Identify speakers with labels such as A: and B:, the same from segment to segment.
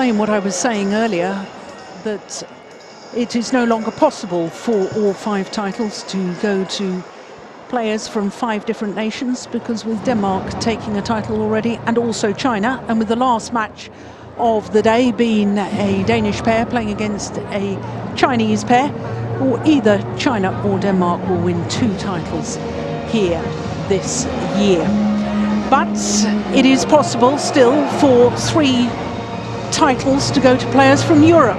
A: What I was saying earlier, that it is no longer possible for all 5 titles to go to players from 5 different nations, because with Denmark taking a title already, and also China, and with the last match of the day being a Danish pair playing against a Chinese pair, or either China or Denmark will win 2 titles here this year. But it is possible still for 3 titles to go to players from Europe,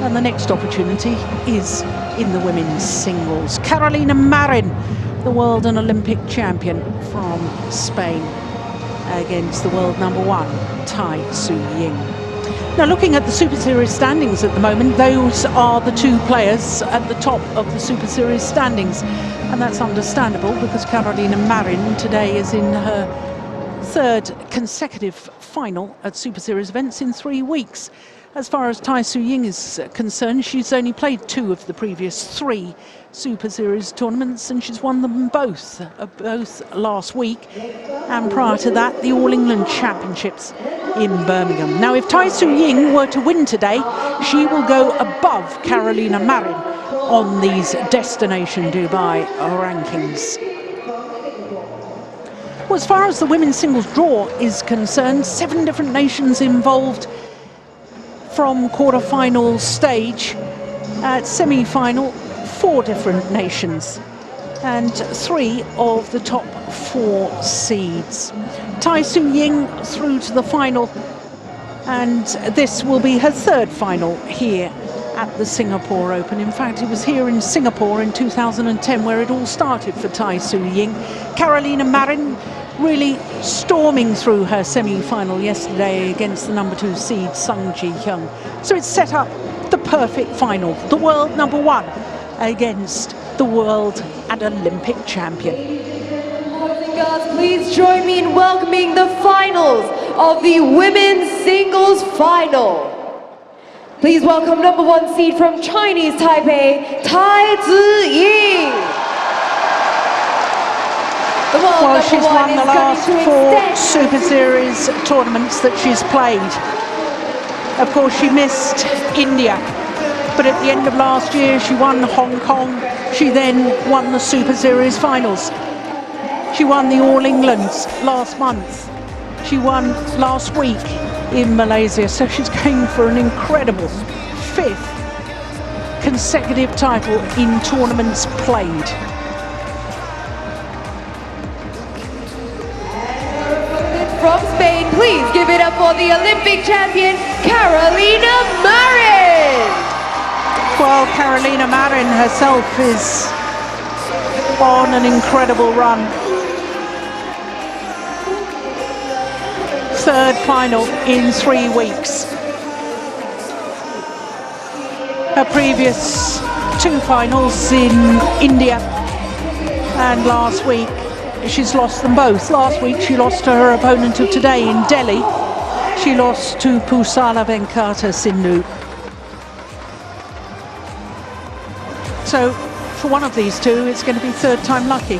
A: and the next opportunity is in the women's singles. Carolina Marin, the world and Olympic champion from Spain, against the world #1 TAI Tzu Ying. Now, looking at the Super Series standings at the moment, those are the 2 players at the top of the Super Series standings, and that's understandable because Carolina Marin today is in her 3rd consecutive final at Super Series events in 3 weeks. As far as TAI Tzu Ying is concerned, she's only played 2 of the previous 3 Super Series tournaments, and she's won them both last week, and prior to that, the All England Championships in Birmingham. Now, if TAI Tzu Ying were to win today, she will go above Carolina Marin on these Destination Dubai rankings. Well, as far as the women's singles draw is concerned, 7 different nations involved from quarter-final stage. At semi-final, 4 different nations and 3 of the top 4 seeds. TAI Tzu Ying through to the final, and this will be her 3rd final here at the Singapore Open. In fact, it was here in Singapore in 2010 where it all started for TAI Tzu Ying. Carolina Marin really storming through her semi-final yesterday against the #2 seed Sung Ji-hyun. So it's set up the perfect final, the world #1 against the world and Olympic champion.
B: Please join me in welcoming the finals of the women's singles final. Please welcome #1 seed from Chinese Taipei, TAI Tzu Ying.
A: Well, she's won the last 4 Super Series tournaments that she's played. Of course, she missed India, but at the end of last year, she won Hong Kong. She then won the Super Series finals. She won the All Englands last month. She won last week in Malaysia, so she's going for an incredible 5th consecutive title in tournaments played.
B: From Spain, please give it up for the Olympic champion, Carolina Marin.
A: Well, Carolina Marin herself is on an incredible run. 3rd final in 3 weeks. Her previous 2 finals in India, and last week she's lost them both. Last week she lost to her opponent of today in Delhi. She lost to Pusala Venkata Sindhu. So for one of these 2, it's going to be 3rd time lucky.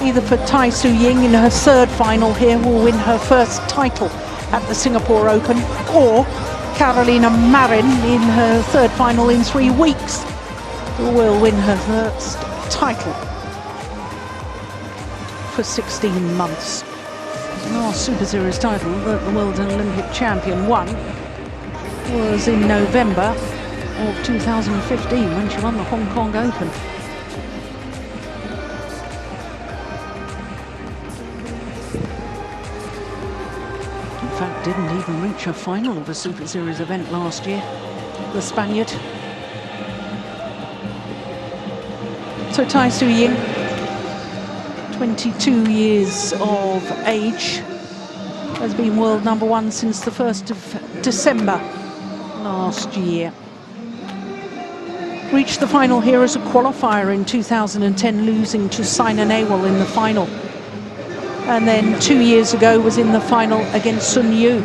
A: Either for TAI Tzu Ying in her 3rd final here will win her 1st title at the Singapore Open, or Carolina Marin in her 3rd final in 3 weeks will win her 1st title for 16 months. The last Super Series title that the world and Olympic champion won was in November of 2015 when she won the Hong Kong Open. In fact, didn't even reach a final of a Super Series event last year, the Spaniard. So TAI Tzu Ying, 22 years of age, has been world #1 since the 1st of December last year. Reached the final here as a qualifier in 2010, losing to Sina Nehwal in the final. And then 2 years ago was in the final against Sun Yu.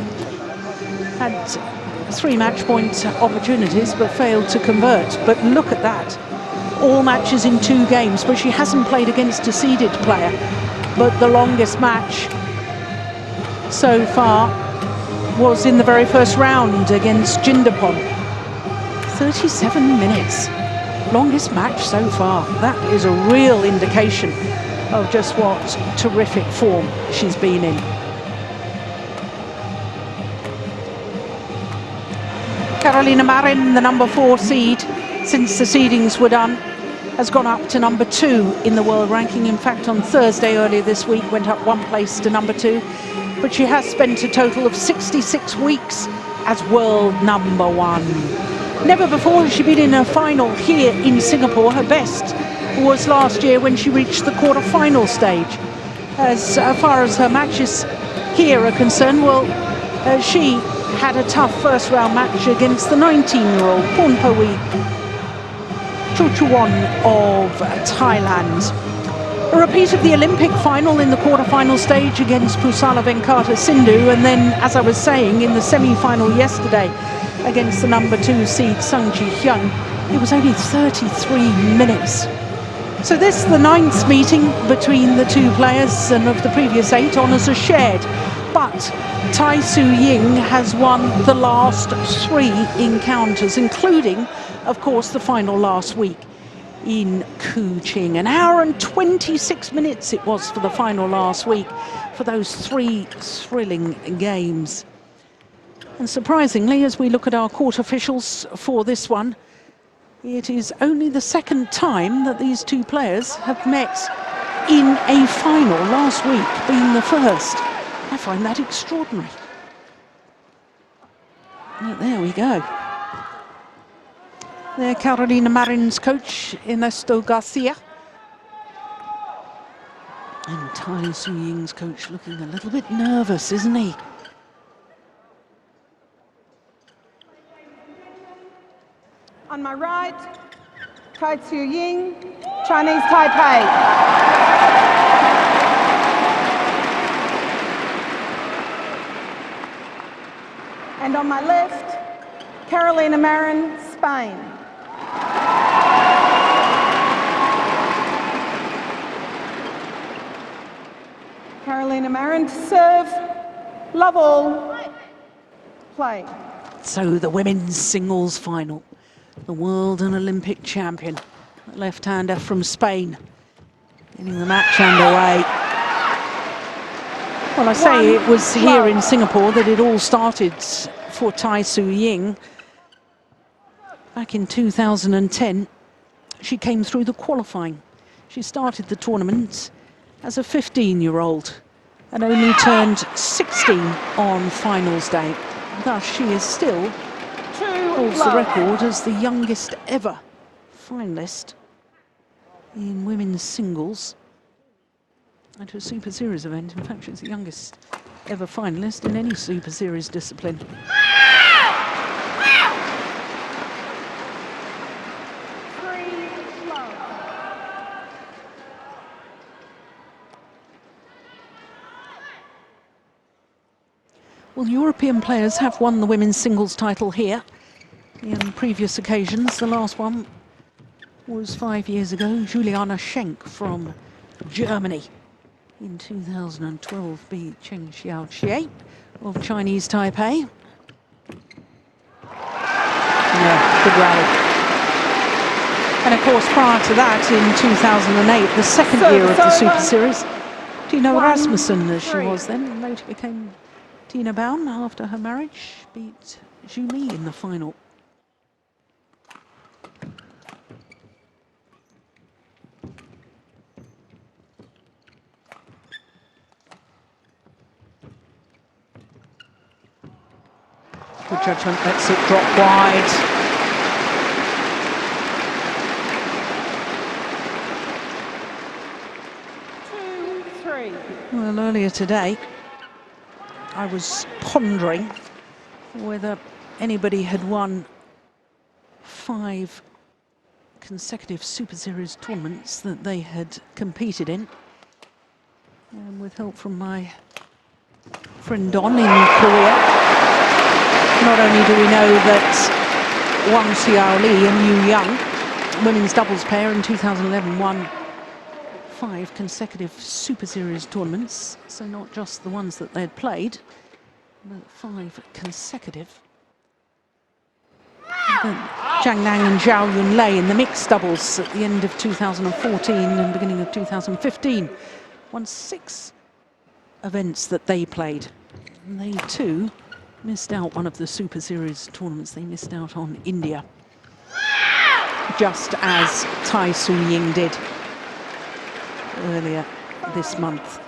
A: Had 3 match point opportunities but failed to convert. But look at that. All matches in 2 games, but she hasn't played against a seeded player. But the longest match so far was in the very first round against Jindapon. 37 minutes. Longest match so far. That is a real indication of just what terrific form she's been in. Carolina Marin, the number 4 seed, since the seedings were done, has gone up to number 2 in the world ranking. In fact, on Thursday earlier this week, went up 1 place to number 2. But she has spent a total of 66 weeks as world number 1. Never before has she been in a final here in Singapore. Her best was last year when she reached the quarter-final stage. As far as her matches here are concerned, well, she had a tough first-round match against the 19-year-old Pornpawee Chuchuwon of Thailand. A repeat of the Olympic final in the quarter-final stage against Pusala Venkata Sindhu, and then, as I was saying, in the semi-final yesterday against the number 2 seed Sung Ji Hyun, it was only 33 minutes. So this, the 9th meeting between the two players, and of the previous 8, honours are shared. But TAI Tzu Ying has won the last 3 encounters, including, of course, the final last week in Kuching. An hour and 26 minutes it was for the final last week, for those 3 thrilling games. And surprisingly, as we look at our court officials for this one, it is only the 2nd time that these two players have met in a final, last week being the first. I find that extraordinary. But there we go. There, Carolina Marin's coach, Ernesto Garcia. And TAI Tzu Ying's coach looking a little bit nervous, isn't he?
C: On my right, TAI Tzu Ying, Chinese Taipei. And on my left, Carolina Marin, Spain. Carolina Marin to serve, love all, play.
A: So the women's singles final. The world and Olympic champion, left-hander from Spain, getting the match underway. Well, I say it was here in Singapore that it all started for TAI Tzu Ying. Back in 2010, she came through the qualifying. She started the tournament as a 15-year-old and only turned 16 on finals day. Thus, she is still holds the record as the youngest ever finalist in women's singles at a Super Series event. In fact, she's the youngest ever finalist in any Super Series discipline. Well, European players have won the women's singles title here in previous occasions. The last one was 5 years ago. Juliana Schenk from Germany in 2012 beat Cheng Xiaoxie of Chinese Taipei. Yeah, good rally. And of course, prior to that, in 2008, the second year of the Super Series, Tina Rasmussen, as she was then, and later became Tina Baum after her marriage, beat Zhu Mi in the final. Good judgment, lets it drop wide. Well, earlier today, I was pondering whether anybody had won 5 consecutive Super Series tournaments that they had competed in. And with help from my friend Don in Korea, not only do we know that Wang Xiao Li and Yu Yang, women's doubles pair in 2011, won 5 consecutive Super Series tournaments, so not just the ones that they'd played, 5 consecutive. Zhang Nan and Zhao Yunlei in the mixed doubles at the end of 2014 and beginning of 2015 won 6 events that they played. And they too missed out one of the Super Series tournaments. They missed out on India, just as TAI Tzu Ying did earlier this month.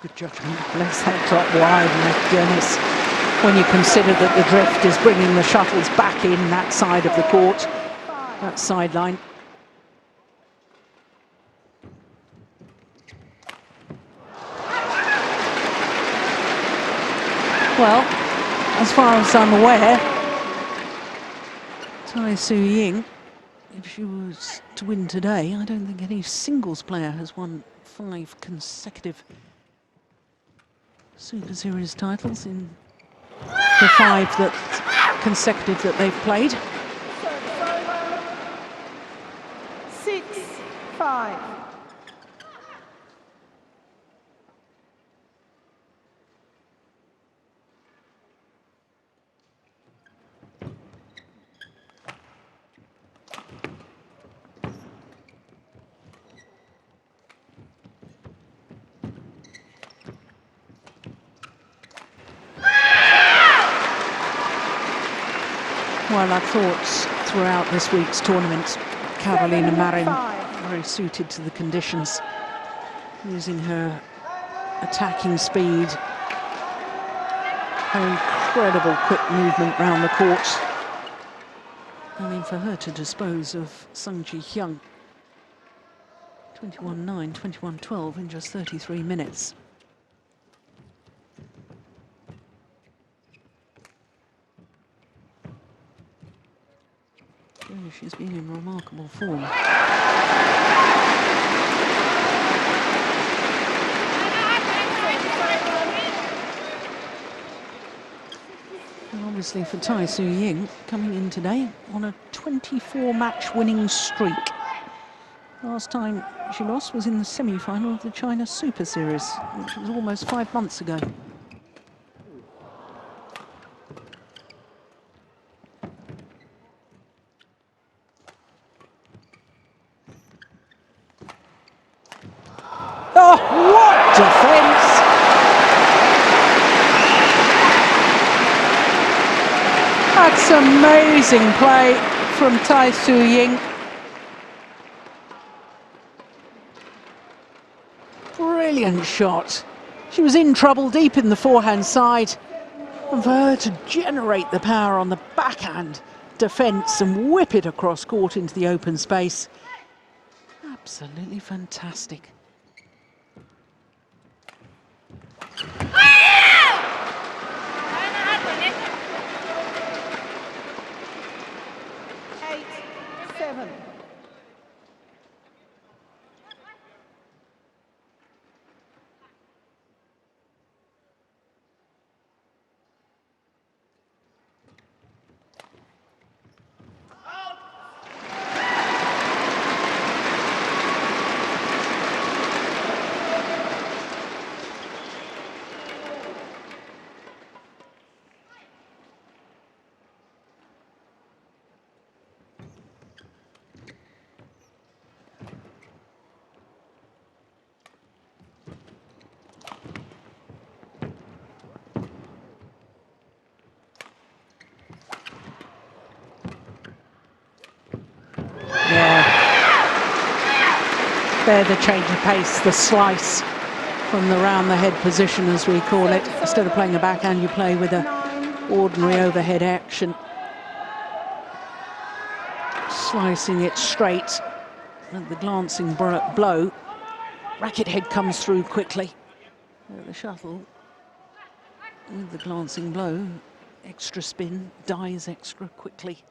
A: Good judgment, lays that drop wide, and Dennis, when you consider that the drift is bringing the shuttles back in that side of the court, that sideline. Well, as far as I'm aware, TAI Tzu Ying, if she was to win today, I don't think any singles player has won 5 consecutive Super Series titles in the 5 consecutive that they've played.
C: 6-5.
A: Well, I thought throughout this week's tournament, Carolina Marin very suited to the conditions, using her attacking speed, her incredible quick movement round the court. I mean, for her to dispose of Sung Ji Hyung 21-9, 21-12 in just 33 minutes. She's been in remarkable form. And obviously for TAI Tzu Ying, coming in today on a 24-match winning streak. Last time she lost was in the semi-final of the China Super Series, which was almost 5 months ago. Oh, what defense! That's amazing play from TAI Tzu Ying. Brilliant shot. She was in trouble deep in the forehand side. And for her to generate the power on the backhand defence and whip it across court into the open space. Absolutely fantastic. There, the change of pace, the slice from the round the head position, as we call it. Instead of playing a backhand, you play with an ordinary overhead action. Slicing it straight at the glancing blow. Racket head comes through quickly. The shuttle with the glancing blow. Extra spin, dies extra quickly.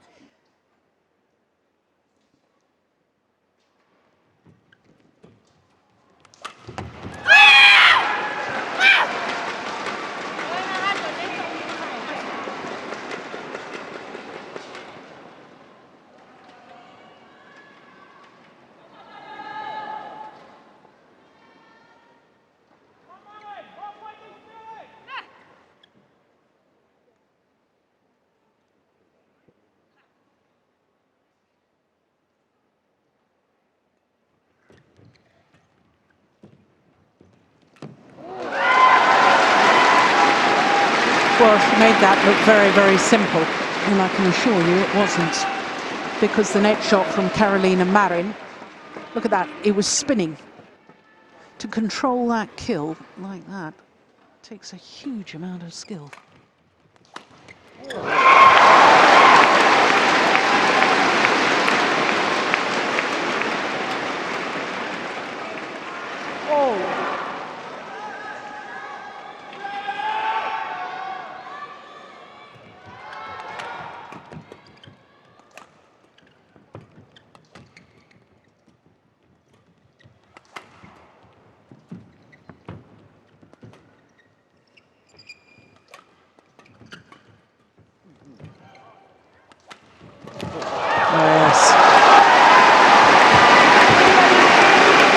A: Well, she made that look very, very simple, and I can assure you it wasn't, because the net shot from Carolina Marin, look at that, it was spinning. To control that kill like that takes a huge amount of skill.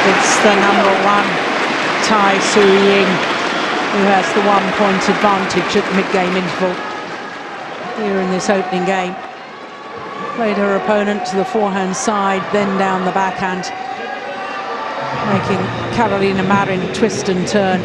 A: It's the #1, TAI Tzu Ying, who has the 1-point advantage at the mid-game interval here in this opening game. Played her opponent to the forehand side, then down the backhand, making Carolina Marin twist and turn.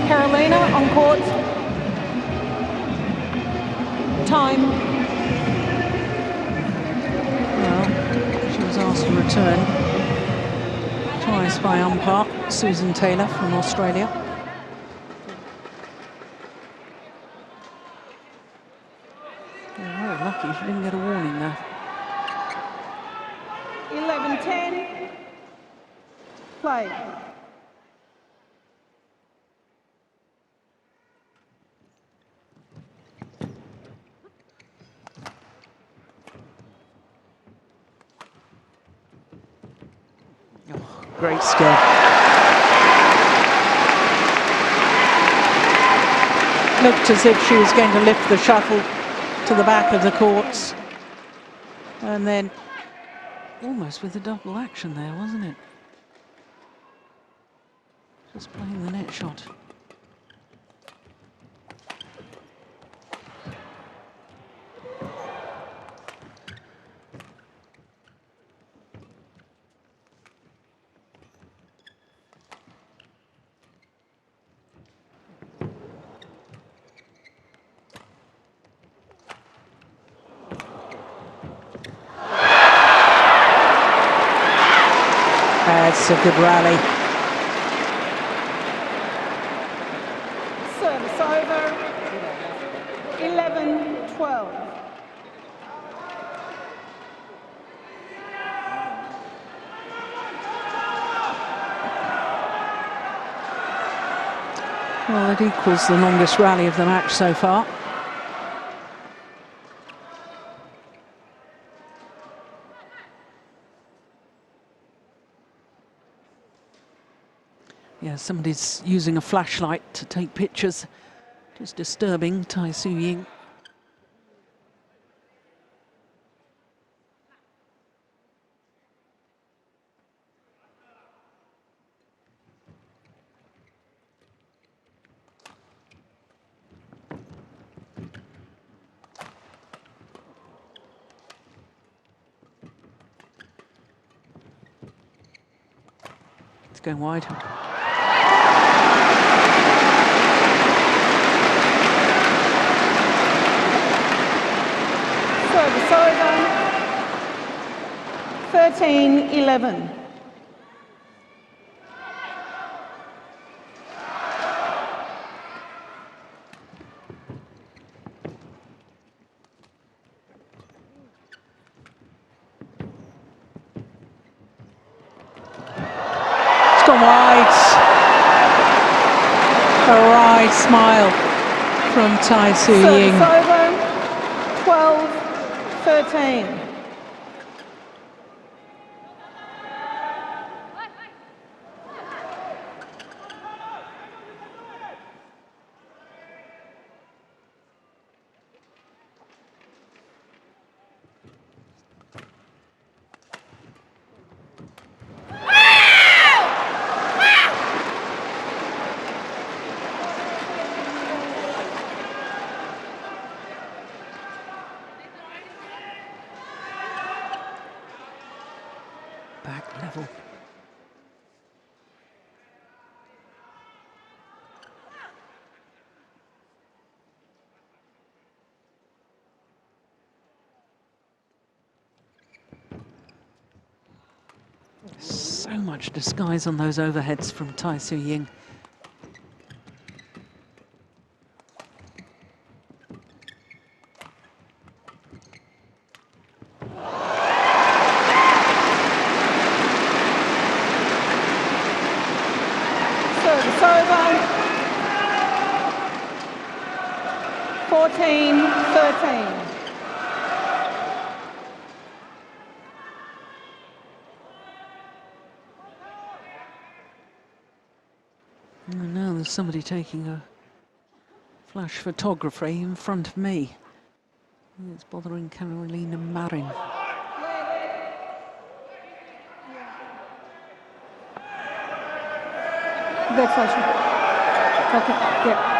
C: Carolina on court. Time.
A: Well, she was asked to return twice by umpire Susan Taylor from Australia. Very lucky she didn't get a warning there.
C: 11-10. Play.
A: Oh, great skill. Looked as if she was going to lift the shuttle to the back of the courts. And then almost with a double action there, wasn't it? Just playing the net shot. That's a good rally.
C: Service over. 11-12.
A: Well, it equals the longest rally of the match so far. Yeah, somebody's using a flashlight to take pictures. Just disturbing TAI Tzu Ying. going wide.
C: Service over. 13-11.
A: Gone wide. A wry smile from TAI Tzu Ying.
C: Service over. 12-13.
A: Back level. So much disguise on those overheads from TAI Tzu Ying.
C: Service over. 14-13.
A: And now there's somebody taking a flash photography in front of me. It's bothering Carolina Marin.
C: Good flash. Okay, yeah.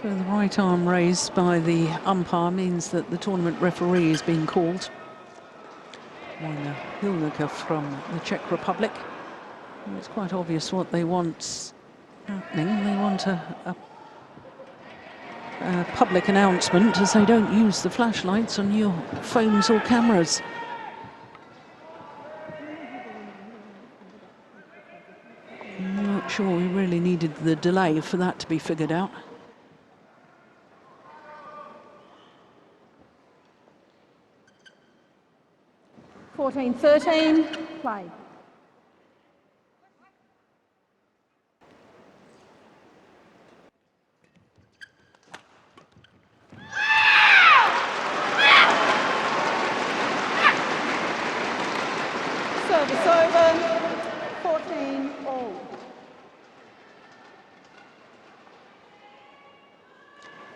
A: So the right arm raised by the umpire means that the tournament referee is being called. Wojna Hilniker from the Czech Republic. And it's quite obvious what they want happening. They want a public announcement, as they don't use the flashlights on your phones or cameras. I'm not sure we really needed the delay for that to be figured out.
C: 14-13. Play. Service over. 14-all.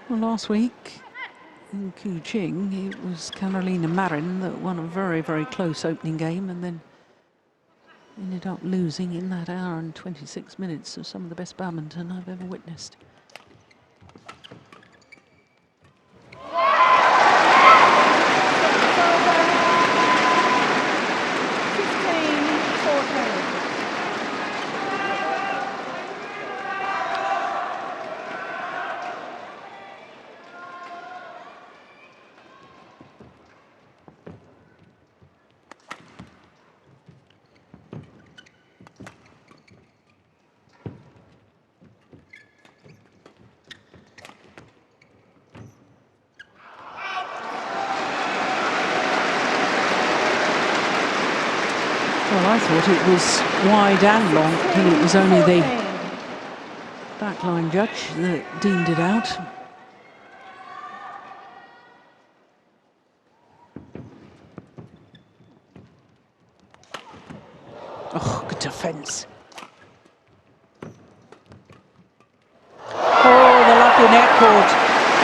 A: Well, last week in Kuching, it was Carolina Marin that won a very, very close opening game and then ended up losing in that hour and 26 minutes of some of the best badminton I've ever witnessed. Well, I thought it was wide and long, and it was only the backline judge that deemed it out. Oh, good defence. Oh, the lucky net court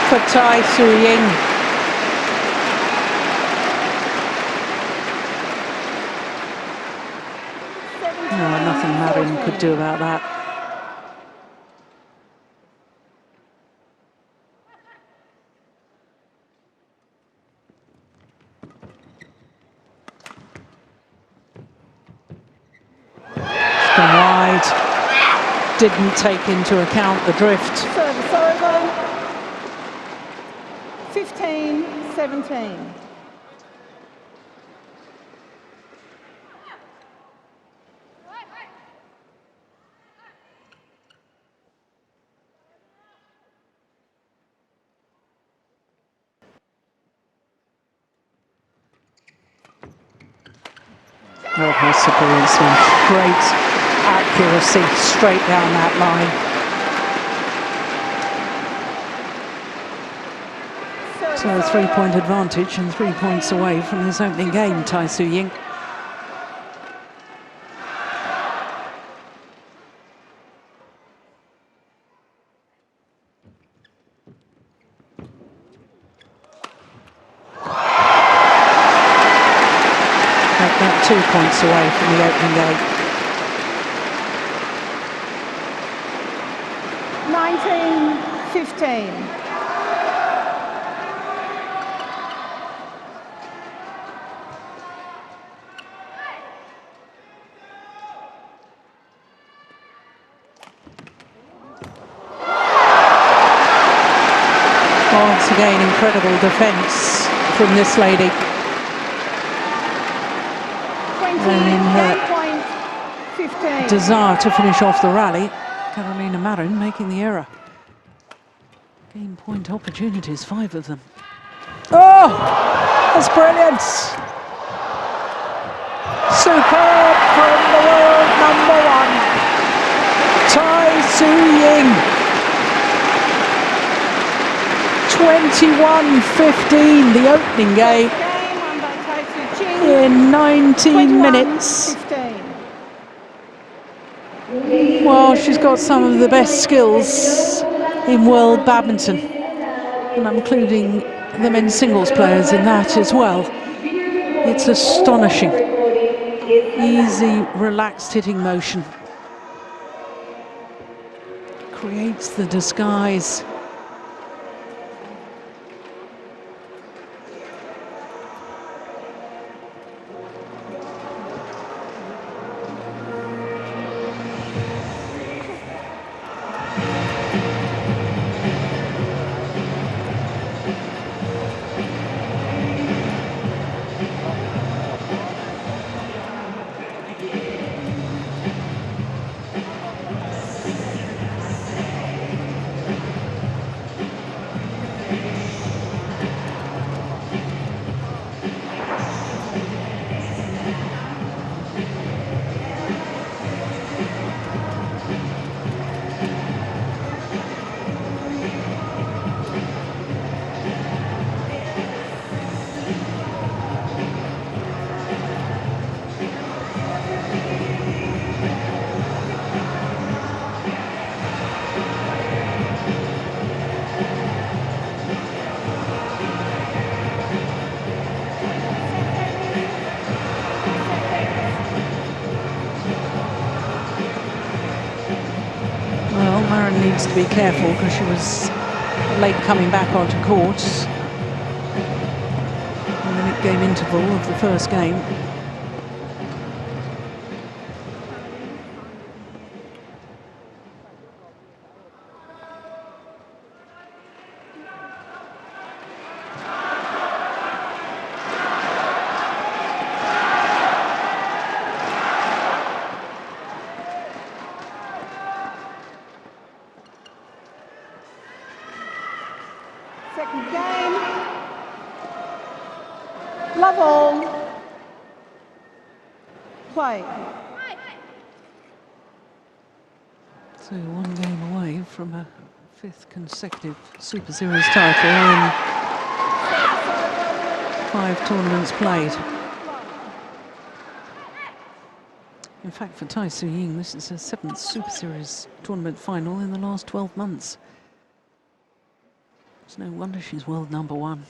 A: for TAI Tzu Ying. No, nothing Marin could do about that. didn't take into account the drift.
C: Service over. 15-17.
A: Oh, her seriously great accuracy straight down that line. So a 3-point advantage and 3 points away from this opening game, TAI Tzu Ying. About 2 points away from the opening game.
C: 19-15.
A: Once again, incredible defence from this lady. And in her
C: 15.
A: desire to finish off the rally, Carolina Marin making the error. Game point opportunities, 5 of them. Oh, that's brilliant! Superb from the world number 1, TAI Tzu Ying. 21-15, the opening game. In 19 minutes. Well, she's got some of the best skills in world badminton, and I'm including the men's singles players in that as well. It's astonishing. Easy, relaxed hitting motion. Creates the disguise. Well, Marin needs to be careful because she was late coming back onto court. 1-minute game interval of the first game.
C: Second game. Love all. Play.
A: So 1 game away from a 5th consecutive Super Series title in 5 tournaments played. In fact, for TAI Tzu Ying, this is her 7th Super Series tournament final in the last 12 months. It's no wonder she's world number 1.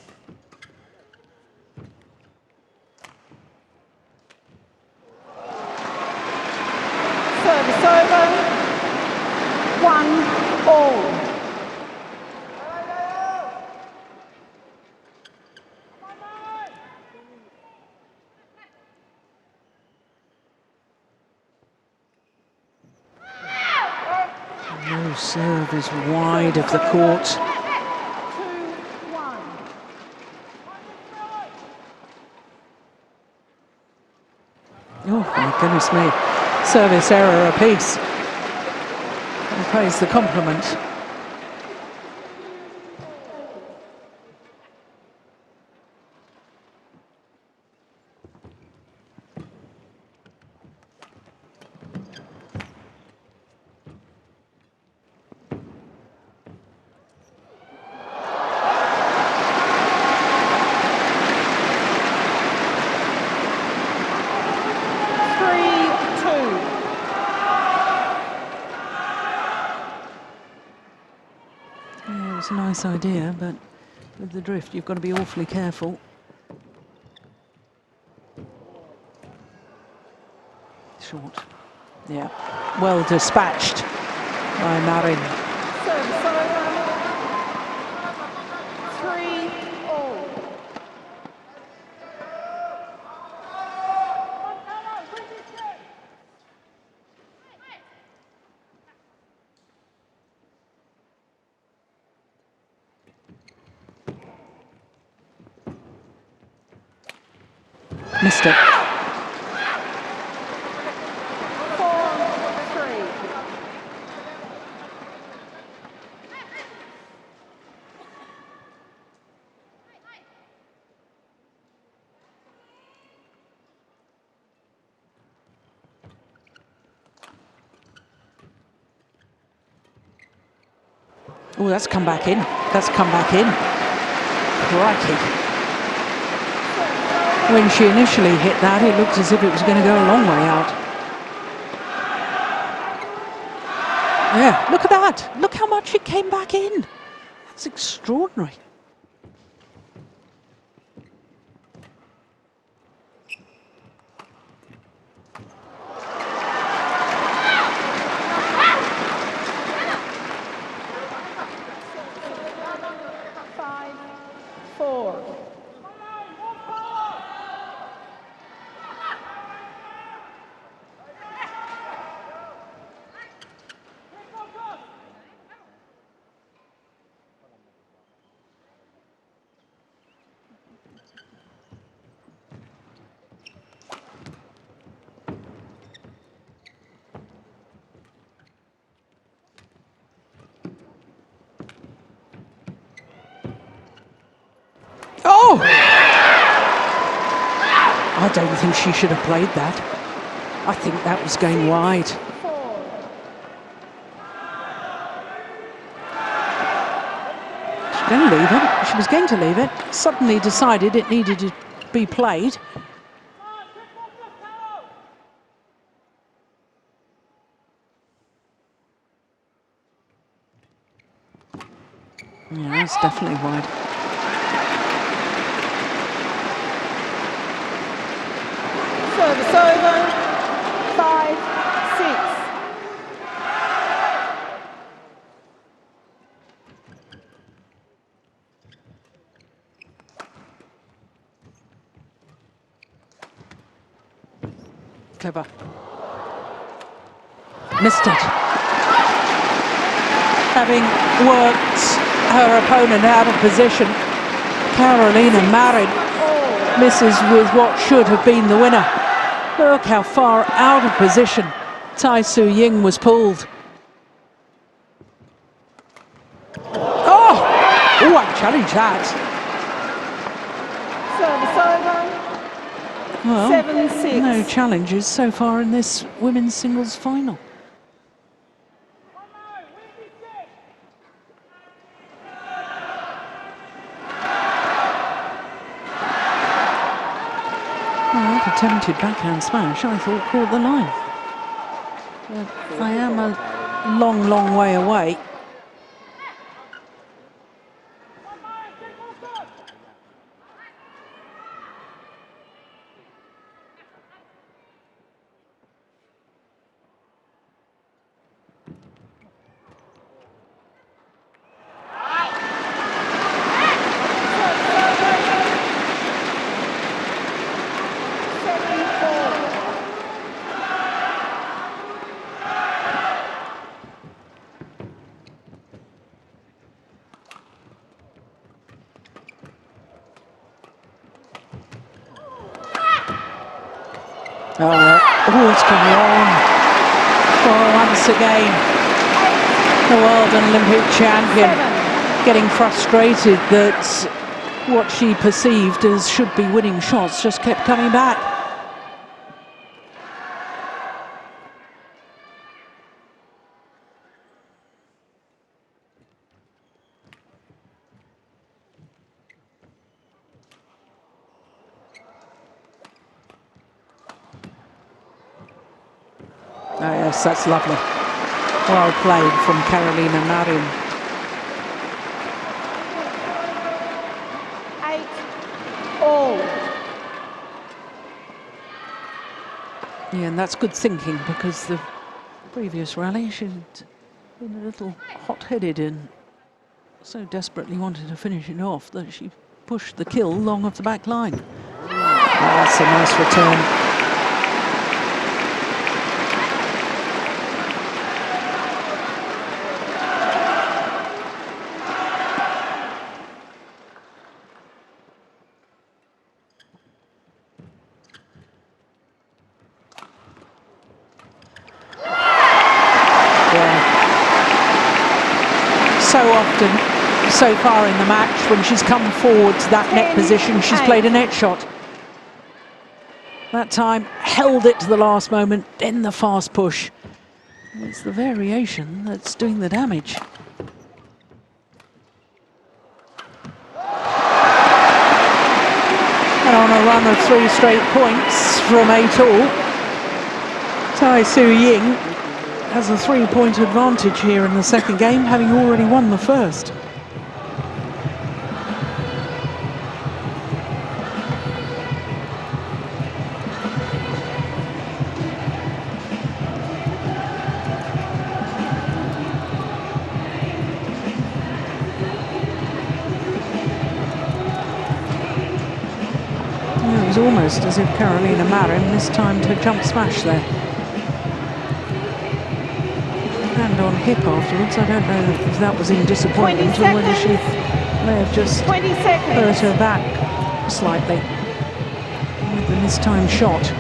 C: Service over. 1-all.
A: serve is wide of the court.
C: 2-1.
A: Oh, my goodness me. Service error apiece. He pays the compliment. It's a nice idea, but with the drift, you've got to be awfully careful. Short. Yeah. Well dispatched by Marin.
C: Service over. 3-all.
A: Missed it.
C: 4-3.
A: Oh, that's come back in. That's come back in. Crikey. When she initially hit that, it looked as if it was going to go a long way out. Yeah, look at that. Look how much it came back in. That's extraordinary. Oh! I don't think she should have played that. I think that was going wide. She's going to leave it. She was going to leave it. Suddenly decided it needed to be played. Yeah, it's definitely wide.
C: Service over. 5-6.
A: Clever. Missed it. Having worked her opponent out of position, Carolina Marin misses with what should have been the winner. Look how far out of position TAI Tzu Ying was pulled. Oh! Oh, I challenge that.
C: Service over.
A: Well,
C: 7-6.
A: no challenges so far in this women's singles final. Well, that attempted backhand smash, I thought, caught the line. But I am a long, long way away. Oh, it's coming on. Oh, once again, the world and Olympic champion getting frustrated that what she perceived as should be winning shots just kept coming back. Oh yes, that's lovely. Well played from Carolina Marin.
C: 8-all.
A: Yeah, and that's good thinking, because the previous rally she'd been a little hot-headed and so desperately wanted to finish it off that she pushed the kill long off the back line. That's a nice return. So often, so far in the match, when she's come forward to that net position, she's played a net shot. That time, held it to the last moment, then the fast push. And it's the variation that's doing the damage. And on a run of 3 straight points from 8-all, TAI Tzu Ying has a 3-point advantage here in the second game, having already won the first. It was almost as if Carolina Marin missed time to jump smash there. Hand on hip afterwards. I don't know if that was in disappointment or whether she may have just hurt her back slightly with the mistimed shot.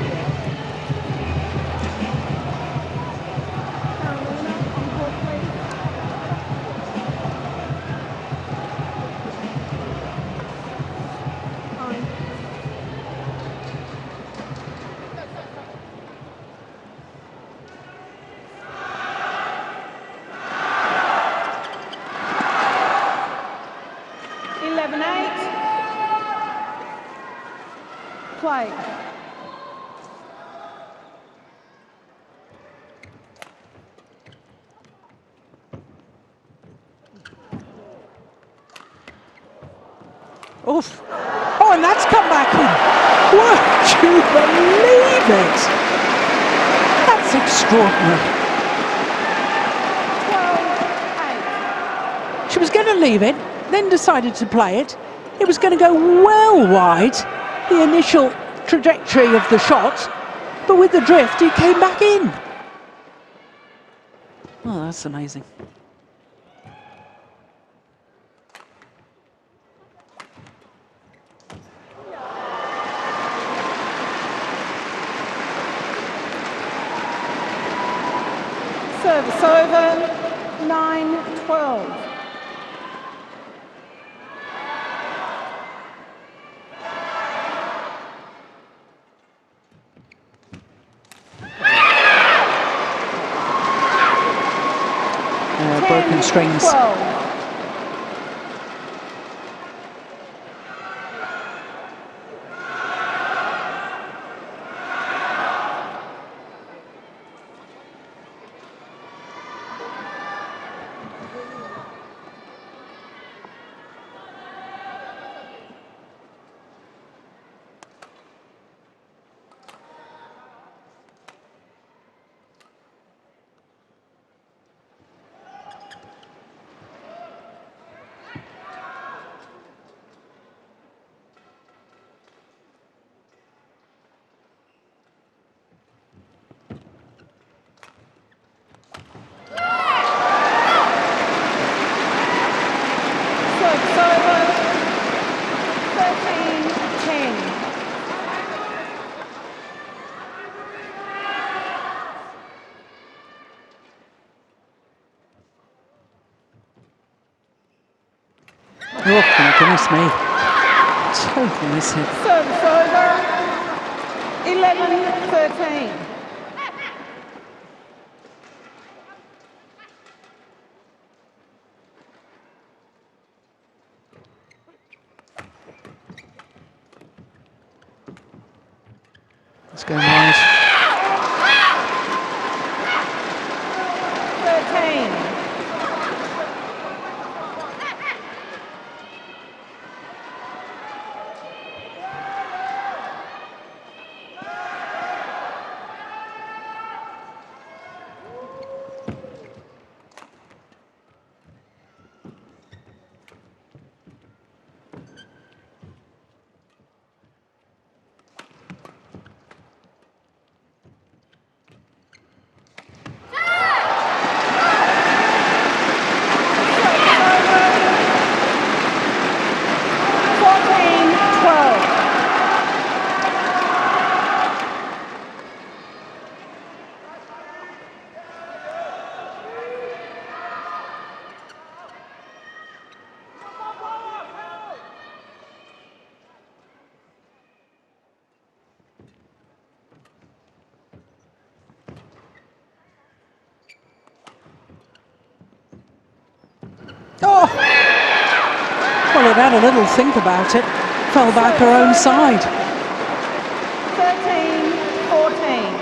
C: Play.
A: Oof. Oh, and that's come back in. Would you believe it? That's extraordinary.
C: 12-8.
A: She was going to leave it, then decided to play it. It was going to go well wide, the initial trajectory of the shot, but with the drift, it came back in. Oh, that's amazing.
C: Service over. 9-12.
A: Broken strings.
C: 12.
A: Goodness me. Total mishit.
C: Service over. 11-13.
A: It's going wide.
C: 13.
A: Oh! Well, it had a little think about it. Fell back her own side.
C: 13-14.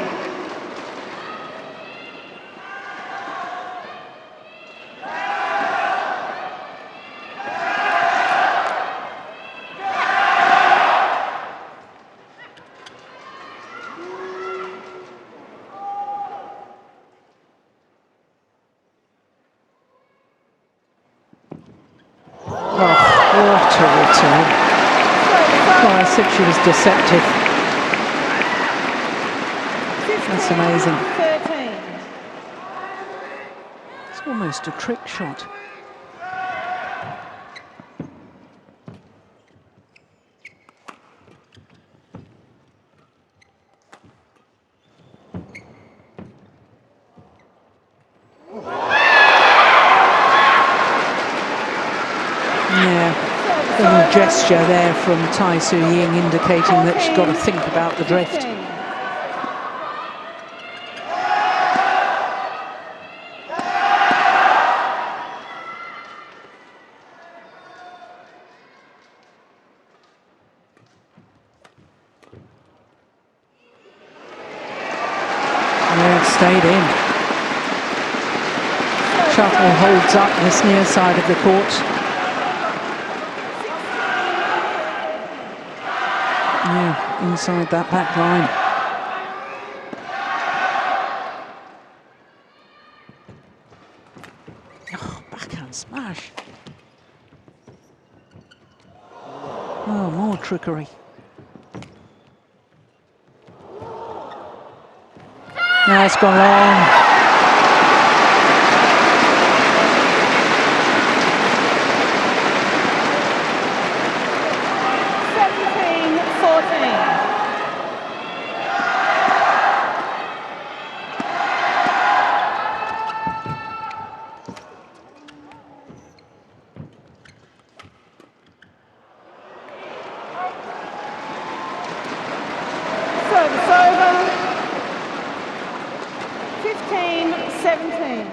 A: What a return. Well, I said she was deceptive. That's amazing.
C: 13.
A: It's almost a trick shot. Yeah, little gesture there from TAI Tzu Ying indicating that she's got to think about the drift.
C: 15.
A: Yeah, it stayed in. Shuttle holds up this near side of the court. Yeah, inside that back line. Oh, backhand smash. Oh, more trickery. Now it's gone long. Service over. 15-17.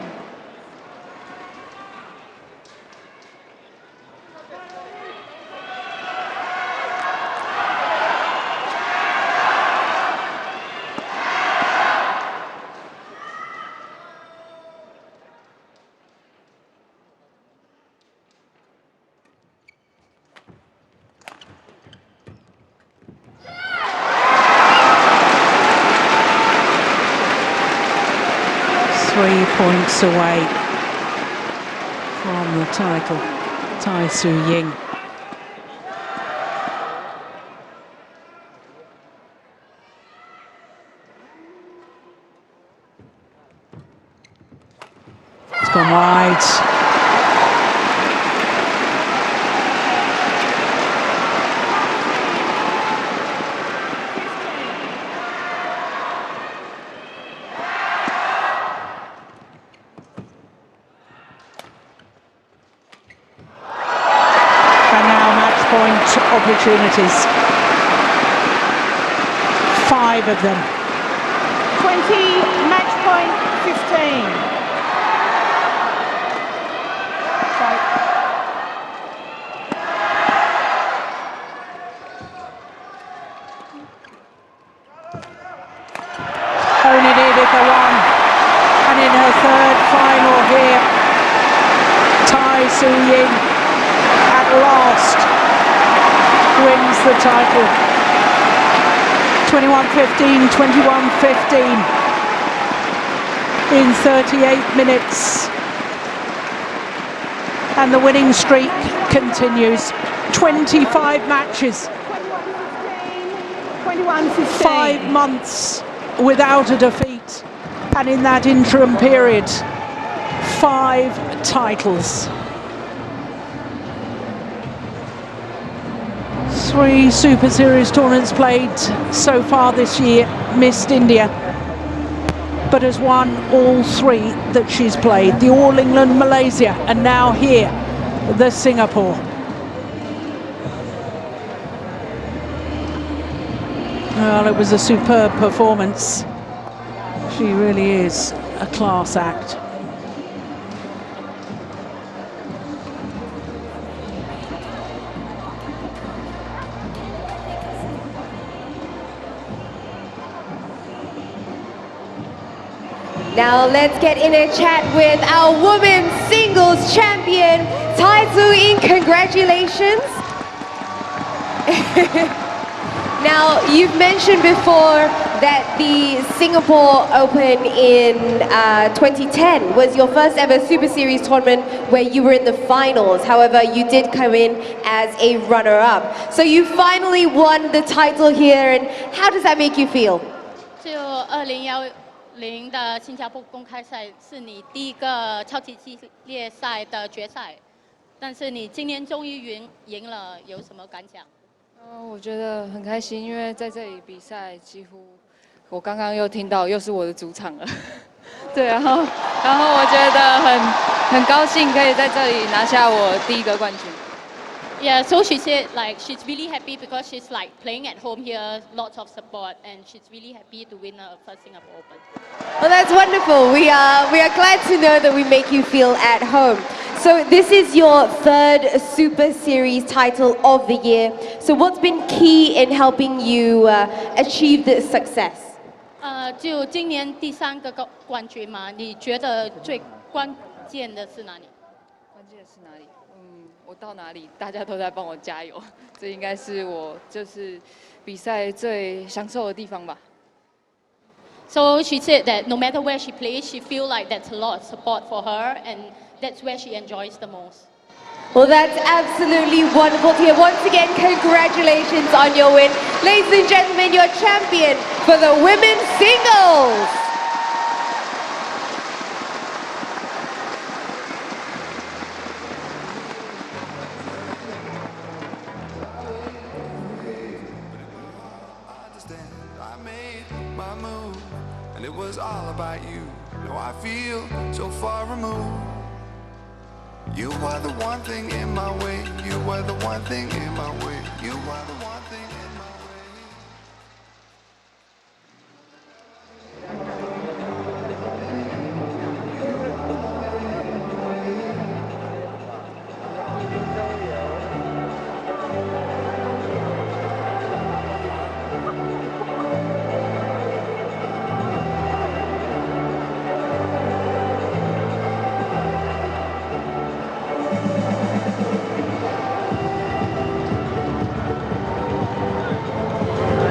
A: Points away from the title, TAI Tzu Ying. It's gone wide. And now opportunities. 5 of them.
C: 20, match point 15. Sorry.
A: Only needed the one. And in her third final here, TAI Tzu Ying at last wins the title. 21-15, 21-15 in 38 minutes. And the winning streak continues. 25 matches,
C: 21-15.
A: 5 months without a defeat. And in that interim period, 5 titles. 3 Super Series tournaments played so far this year, missed India, but has won all 3 that she's played. The All England, Malaysia, and now here, the Singapore. Well, it was a superb performance. She really is a class act.
B: Now let's get in a chat with our women's singles champion, TAI Tzu Ying. Congratulations. Now, you've mentioned before that the Singapore Open in 2010 was your first ever Super Series tournament where you were in the finals. However, you did come in as a runner-up. So you finally won the title here, and how does that make you feel?
D: 就2010的新加坡公开赛是你第一个超级系列赛的决赛，但是你今年终于赢了，有什么感想？
E: 我觉得很开心，因为在这里比赛，几乎我刚刚又听到又是我的主场了，对，然后我觉得很高兴可以在这里拿下我第一个冠军。
D: Yeah, so she said like she's really happy because she's like playing at home here, lots of support, and she's really happy to win her first Singapore Open.
B: Well, that's wonderful. We are glad to know that we make you feel at home. So this is your 3rd Super Series title of the year. So what's been key in helping you achieve this success?
D: 就今年第3个冠军嘛，你觉得最关键的是哪里？
E: 关键是哪里？我到哪里，大家都在帮我加油，这应该是我就是比赛最享受的地方吧。
D: So she said that no matter where she plays, she feels like that's a lot of support for her, and that's where she enjoys the most.
B: Well, that's absolutely wonderful to hear. Once again, congratulations on your win. Ladies and gentlemen, your champion for the women's singles.
F: It was all about you. Now I feel so far removed. You were the one thing in my way. You were the one thing in my way. You were the one thing in my way.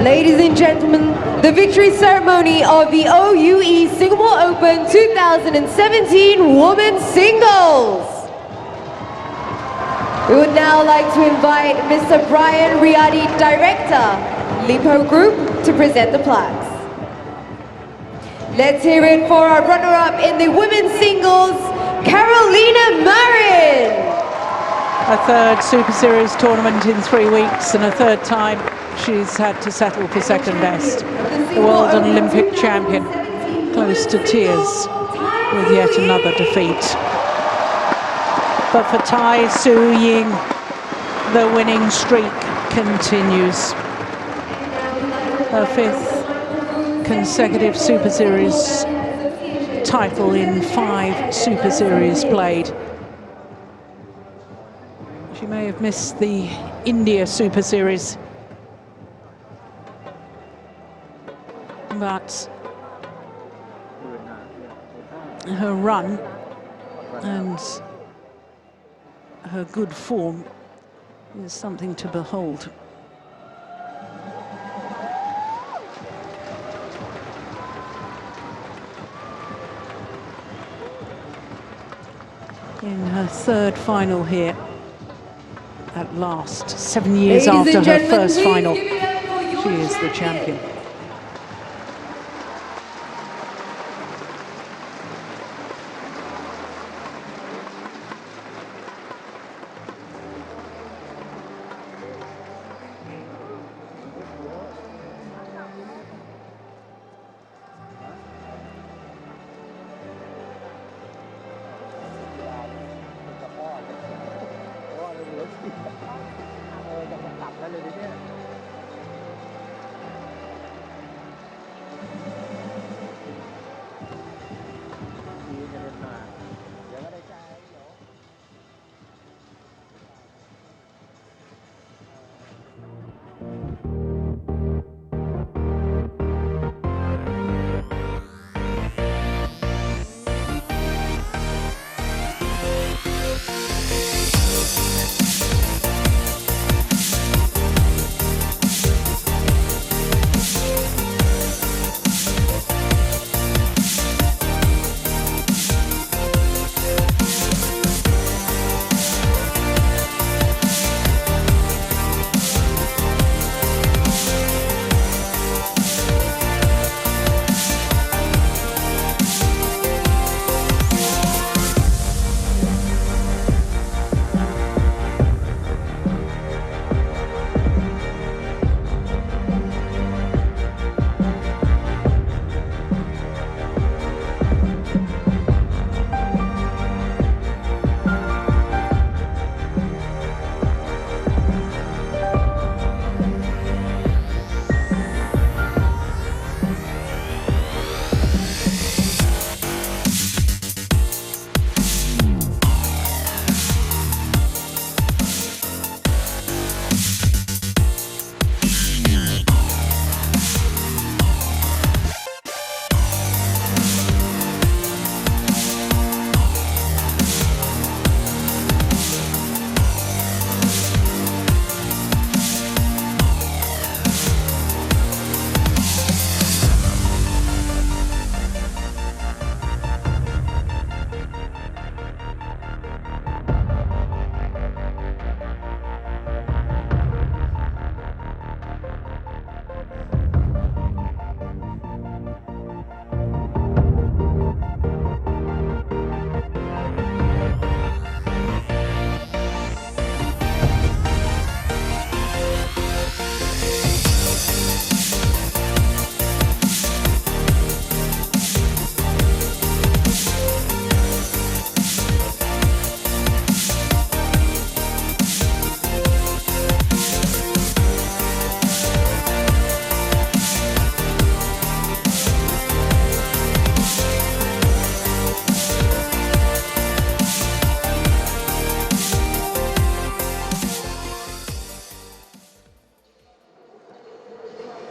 B: Ladies and gentlemen, the victory ceremony of the OUE Singapore Open 2017 Women's Singles. We would now like to invite Mr. Brian Riadi, Director, Lipo Group, to present the plaques. Let's hear it for our runner-up in the women's singles, Carolina Marin.
A: A 3rd Super Series tournament in 3 weeks, and a 3rd time she's had to settle for 2nd best. The world and Olympic champion, close to tears with yet another defeat. But for TAI Tzu Ying, the winning streak continues. Her 5th consecutive Super Series title in 5 Super Series played. She may have missed the India Super Series, but her run and her good form is something to behold. In her 3rd final here at last, 7 years after her first final, she is the champion.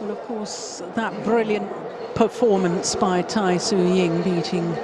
A: Well, of course, that brilliant performance by TAI Tzu Ying beating